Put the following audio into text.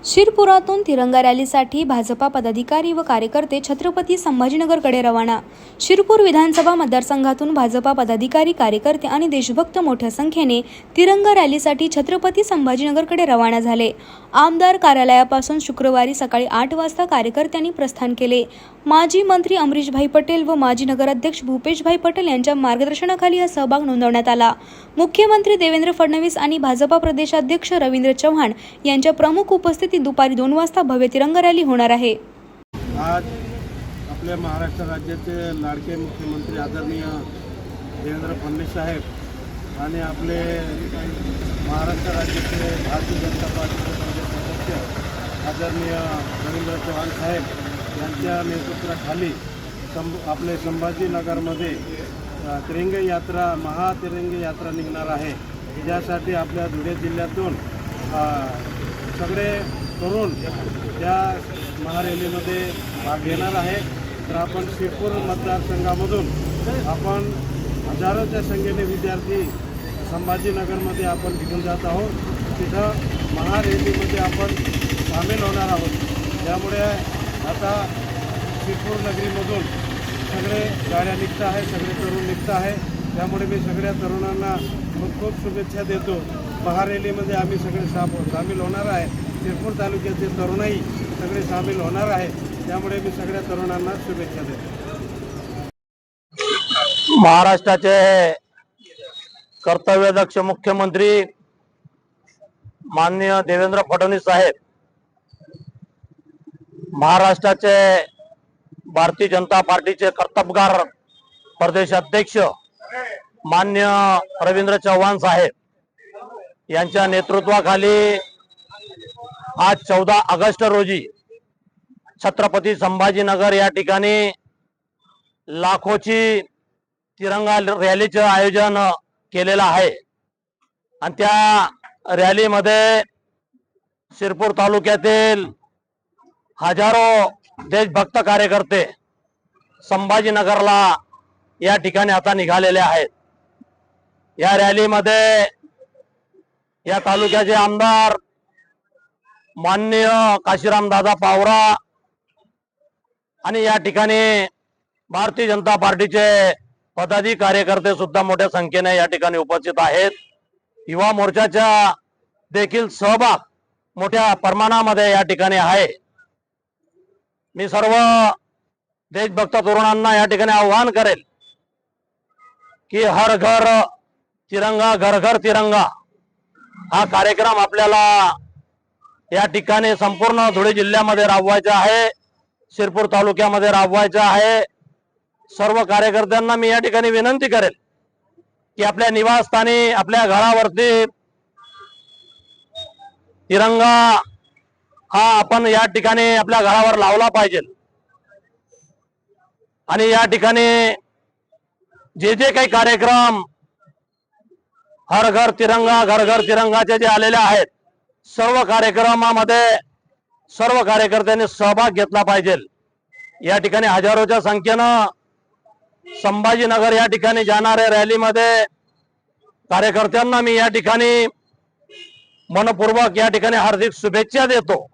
शिरपुरातून तिरंगा रॅलीसाठी भाजपा पदाधिकारी व कार्यकर्ते छत्रपती संभाजीनगरकडे रवाना। शिरपूर विधानसभा मतदारसंघातून भाजपा पदाधिकारी, कार्यकर्ते आणि देशभक्त मोठ्या संख्येने तिरंगा रॅलीसाठी छत्रपती संभाजीनगरकडे रवाना झाले। आमदार कार्यालयापासून शुक्रवारी सकाळी 8 वाजता कार्यकर्त्यांनी प्रस्थान केले। माजी मंत्री अमरीशभाई पटेल व माजी नगराध्यक्ष भूपेशभाई पटेल यांच्या मार्गदर्शनाखाली हा सहभाग नोंदवण्यात आला। मुख्यमंत्री देवेंद्र फडणवीस आणि भाजपा प्रदेशाध्यक्ष रवींद्र चव्हाण यांच्या प्रमुख उपस्थितीत दुपारी 2 वाजता भव्य तिरंगा रॅली होणार आहे। आज आपल्या महाराष्ट्र राज्याचे लाडके मुख्यमंत्री आदरणीय देवेंद्र फडणवीस साहेब आणि आपले महाराष्ट्र राज्याचे भारतीय जनता पार्टीचे प्रदेशाध्यक्ष आदरणीय रवींद्र चव्हाण साहेब यांच्या नेतृत्वाखाली आपले संभाजीनगरमध्ये तिरंगा यात्रा, महातिरंगा यात्रा निघणार आहे। ज्यासाठी आपल्या धुळे जिल्ह्यातून सगळे तरुण या महारॅलीमध्ये भाग घेणार आहे। तर आपण शिरपूर मतदारसंघामधून आपण हजारोच्या संख्येने विद्यार्थी संभाजीनगरमध्ये आपण घेऊन जात आहोत। तिथं महारॅलीमध्ये आपण सामील होणार आहोत। त्यामुळे आता शिरपूर नगरीमधून सगळे गाड्या निघत आहे, सगळे तरुण निघत आहे। त्यामुळे मी सगळ्या तरुणांना खूप खूप शुभेच्छा देतो। महारॅलीमध्ये आम्ही सगळे सामील होणार आहे। शिरपूर तालुक्याचे तरुणही सगळे सामील होणार आहे। त्यामुळे मी सगळ्या तरुणांना शुभेच्छा देतो। महाराष्ट्राचे कर्तव्यदक्ष मुख्यमंत्री माननीय देवेंद्र फडणवीस साहेब, महाराष्ट्राचे भारतीय जनता पार्टीचे कर्तबगार प्रदेशाध्यक्ष माननीय रवींद्र चव्हाण साहेब यांच्या नेतृत्वाखाली आज 14 ऑगस्ट रोजी छत्रपती संभाजीनगर या ठिकाणी लाखोची तिरंगा रॅलीचे आयोजन केलेलं आहे। आणि त्या रॅलीमध्ये शिरपूर तालुक्यातील हजारो देशभक्त कार्यकर्ते संभाजीनगरला या ठिकाणी आता निघालेले आहेत। या रॅलीमध्ये या तालुक्याचे आमदार माननीय काशीराम दादा पावरा आणि या ठिकाणी भारतीय जनता पार्टीचे पदाधिकारी, कार्यकर्ते सुद्धा मोठ्या संख्येने या ठिकाणी उपस्थित आहेत। युवा मोर्चाचा देखील सहभाग मोठ्या प्रमाणामध्ये या ठिकाणी आहे। मी सर्व देशभक्त तरुणांना या ठिकाणी आवाहन करेल की हर घर तिरंगा, घर घर तिरंगा हा कार्यक्रम आपल्याला या ठिकाणी संपूर्ण धुळे जिल्ह्यामध्ये राबवायचा आहे, शिरपूर तालुक्यामध्ये राबवायचा आहे। सर्व कार्यकर्त्यांना मी या ठिकाणी विनंती करेल की आपल्या निवासस्थानी, आपल्या घरावरती तिरंगा हा आपण या ठिकाणी आपल्या घरावर लावला पाहिजे। आणि या ठिकाणी जे काही कार्यक्रम हर घर तिरंगा, घर घर तिरंगाचे जे आलेले आहेत, सर्व कार्यक्रमामध्ये सर्व कार्यकर्त्यांनी सहभाग घेतला पाहिजे। या ठिकाणी हजारोच्या संख्येनं संभाजीनगर या ठिकाणी जाणाऱ्या रॅलीमध्ये कार्यकर्त्यांना मी या ठिकाणी मनपूर्वक या ठिकाणी हार्दिक शुभेच्छा देतो।